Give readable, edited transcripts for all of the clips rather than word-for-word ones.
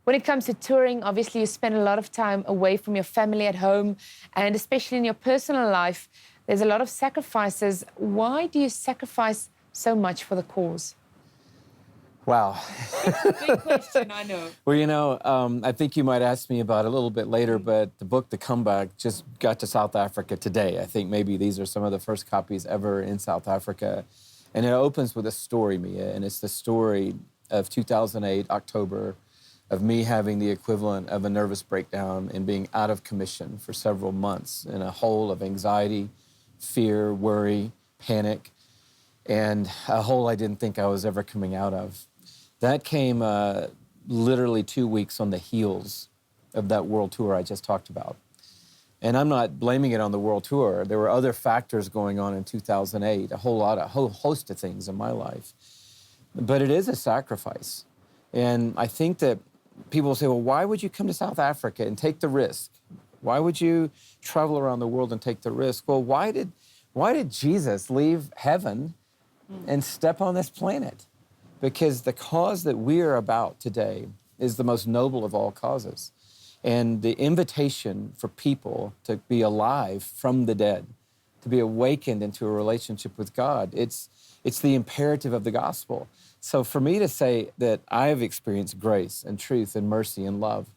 When it comes to touring, obviously you spend a lot of time away from your family at home, and especially in your personal life, there's a lot of sacrifices. Why do you sacrifice so much for the cause? Wow. Big question, I know. Well, I think you might ask me about it a little bit later, but the book, The Comeback, just got to South Africa today. I think maybe these are some of the first copies ever in South Africa. And it opens with a story, Mia, and it's the story of 2008, October, of me having the equivalent of a nervous breakdown and being out of commission for several months in a hole of anxiety, fear, worry, panic, and a hole I didn't think I was ever coming out of. That came literally 2 weeks on the heels of that world tour I just talked about. And I'm not blaming it on the world tour. There were other factors going on in 2008, a whole host of things in my life. But it is a sacrifice. And I think that people say, well, why would you come to South Africa and take the risk? Why would you travel around the world and take the risk? Well, why did Jesus leave heaven and step on this planet? Because the cause that we are about today is the most noble of all causes. And the invitation for people to be alive from the dead, to be awakened into a relationship with God, it's the imperative of the gospel. So for me to say that I've experienced grace and truth and mercy and love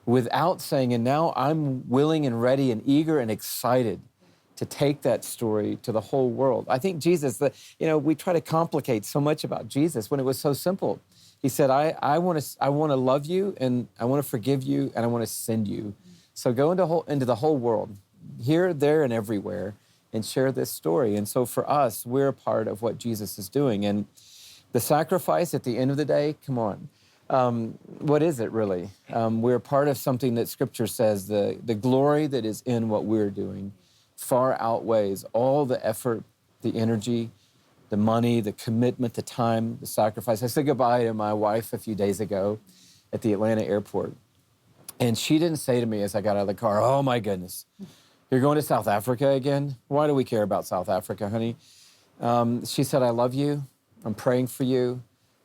without saying, and now I'm willing and ready and eager and excited to take that story to the whole world. I think Jesus, we try to complicate so much about Jesus when it was so simple. He said, I want to love you, and I want to forgive you, and I want to send you. So go into the whole world, here, there, and everywhere, and share this story. And so for us, we're a part of what Jesus is doing. And the sacrifice at the end of the day, come on. What is it really? We're a part of something that Scripture says the glory that is in what we're doing far outweighs all the effort, the energy, the money, the commitment, the time, the sacrifice. I said goodbye to my wife a few days ago at the Atlanta airport. And she didn't say to me as I got out of the car, oh my goodness, you're going to South Africa again? Why do we care about South Africa, honey? She said, I love you. I'm praying for you.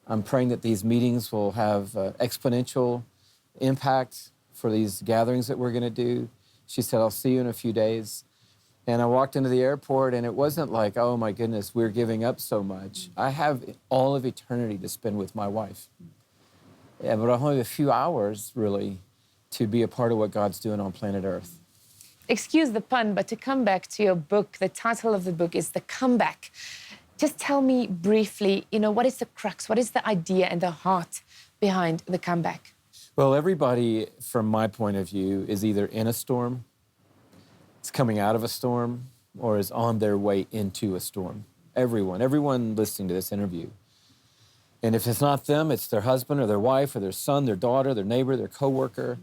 I'm praying that these meetings will have exponential impact for these gatherings that we're going to do. She said, I'll see you in a few days. And I walked into the airport, and it wasn't like, oh, my goodness, we're giving up so much. I have all of eternity to spend with my wife. Yeah, but I only have a few hours, really, to be a part of what God's doing on planet Earth. Excuse the pun, but to come back to your book, the title of the book is The Comeback. Just tell me briefly, what is the crux? What is the idea and the heart behind The Comeback? Well, everybody, from my point of view, is either in a storm, is coming out of a storm, or is on their way into a storm. Everyone listening to this interview. And if it's not them, it's their husband or their wife or their son, their daughter, their neighbor, their coworker.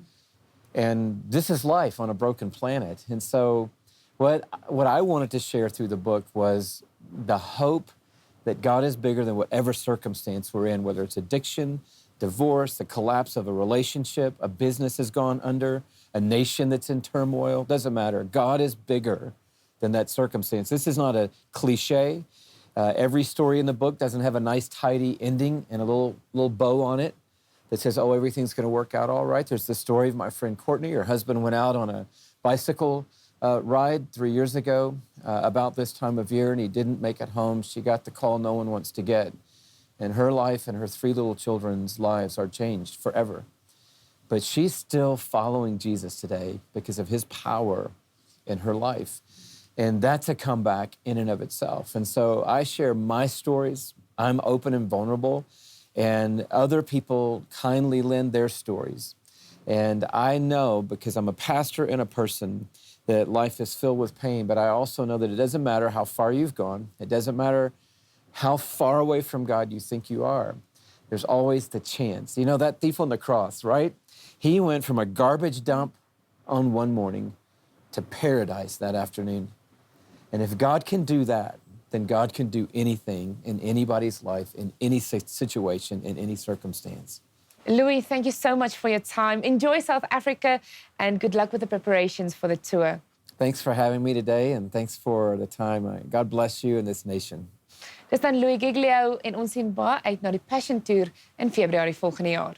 And this is life on a broken planet. And so what I wanted to share through the book was the hope that God is bigger than whatever circumstance we're in, whether it's addiction, divorce, the collapse of a relationship, a business has gone under, a nation that's in turmoil, doesn't matter. God is bigger than that circumstance. This is not a cliche. Every story in the book doesn't have a nice, tidy ending and a little bow on it that says, oh, everything's going to work out all right. There's the story of my friend Courtney. Her husband went out on a bicycle ride 3 years ago about this time of year, and he didn't make it home. She got the call no one wants to get. And her life and her 3 little children's lives are changed forever. But she's still following Jesus today because of his power in her life. And that's a comeback in and of itself. And so I share my stories. I'm open and vulnerable. And other people kindly lend their stories. And I know, because I'm a pastor and a person, that life is filled with pain. But I also know that it doesn't matter how far you've gone. It doesn't matter how far away from God you think you are. There's always the chance. That thief on the cross, right? He went from a garbage dump on one morning to paradise that afternoon. And if God can do that, then God can do anything in anybody's life, in any situation, in any circumstance. Louie, thank you so much for your time. Enjoy South Africa, and good luck with the preparations for the tour. Thanks for having me today, and thanks for the time. God bless you and this nation. Dis dan Louie Giglio en ons sien baie uit na die Passion Tour in Februarie volgende jaar.